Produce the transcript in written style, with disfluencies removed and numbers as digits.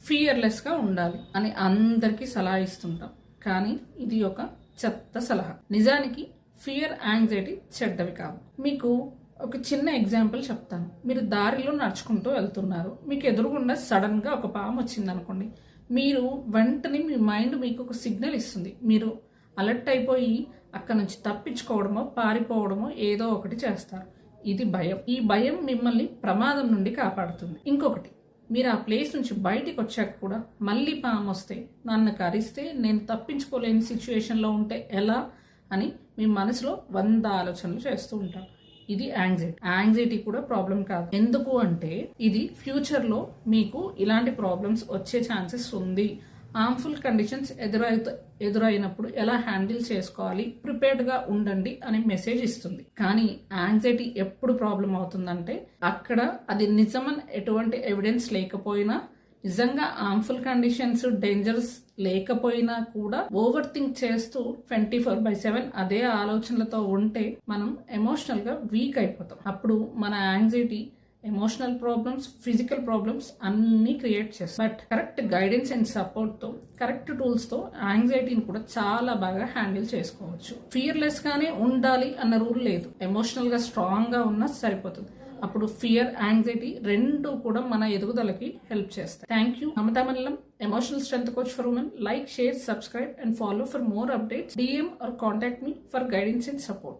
ఫియర్లెస్గా ఉండాలి అని అందరికీ సలహా ఇస్తుంటాం, కానీ ఇది ఒక చెత్త సలహా. నిజానికి ఫియర్, యాంగ్జైటీ చెడ్డవి కావు. మీకు ఒక చిన్న ఎగ్జాంపుల్ చెప్తాను. మీరు దారిలో నడుచుకుంటూ వెళ్తున్నారు, మీకు ఎదురుగుండా సడన్గా ఒక పాము వచ్చింది అనుకోండి. మీరు వెంటనే మీ మైండ్ మీకు ఒక సిగ్నల్ ఇస్తుంది. మీరు అలర్ట్ అయిపోయి అక్కడ నుంచి తప్పించుకోవడమో పారిపోవడమో ఏదో ఒకటి చేస్తారు. ఇది భయం. ఈ భయం మిమ్మల్ని ప్రమాదం నుండి కాపాడుతుంది. ఇంకొకటి, మీరు ఆ ప్లేస్ నుంచి బయటికి వచ్చాక కూడా మళ్ళీ పాము వస్తే, నన్ను కరిస్తే, నేను తప్పించుకోలేని సిచ్యువేషన్లో ఉంటే ఎలా అని మీ మనసులో 100 ఆలోచనలు చేస్తూ ఉంటారు. ఇది యాంగ్జైటీ. యాంగ్జైటీ కూడా ప్రాబ్లం కాదు. ఎందుకు అంటే ఇది ఫ్యూచర్లో మీకు ఇలాంటి ప్రాబ్లమ్స్ వచ్చే ఛాన్సెస్ ఉంది. హార్మ్ఫుల్ కండిషన్స్ ఎదురైనప్పుడు ఎలా హ్యాండిల్ చేసుకోవాలి, ప్రిపేర్డ్గా ఉండండి అని మెసేజ్ ఇస్తుంది. కానీ యాంగ్జైటీ ఎప్పుడు ప్రాబ్లం అవుతుందంటే అక్కడ అది నిజమని ఎటువంటి ఎవిడెన్స్ లేకపోయినా, నిజంగా హార్మ్ఫుల్ కండిషన్స్, డేంజర్స్ లేకపోయినా కూడా ఓవర్ థింక్ చేస్తూ 24/7 అదే ఆలోచనలతో ఉంటే మనం ఎమోషనల్ గా వీక్ అయిపోతాం. అప్పుడు మన anxiety emotional problems, physical problems అన్ని క్రియేట్ చేస్తాం. But correct guidance and support తో, కరెక్ట్ టూల్స్ తో యాంగ్జైటీని కూడా చాలా బాగా హ్యాండిల్ చేసుకోవచ్చు. ఫియర్లెస్ గానే ఉండాలి అన్న రూల్ లేదు. ఎమోషనల్ గా స్ట్రాంగ్ గా ఉన్నా సరిపోతుంది. అప్పుడు ఫియర్, యాంగ్జైటీ రెండు కూడా మన ఎదుగుదలకి హెల్ప్ చేస్తాయి. Thank you. Mamata Mallam, emotional strength coach for women. Like, share, subscribe and follow for more updates. DM or contact me for guidance and support.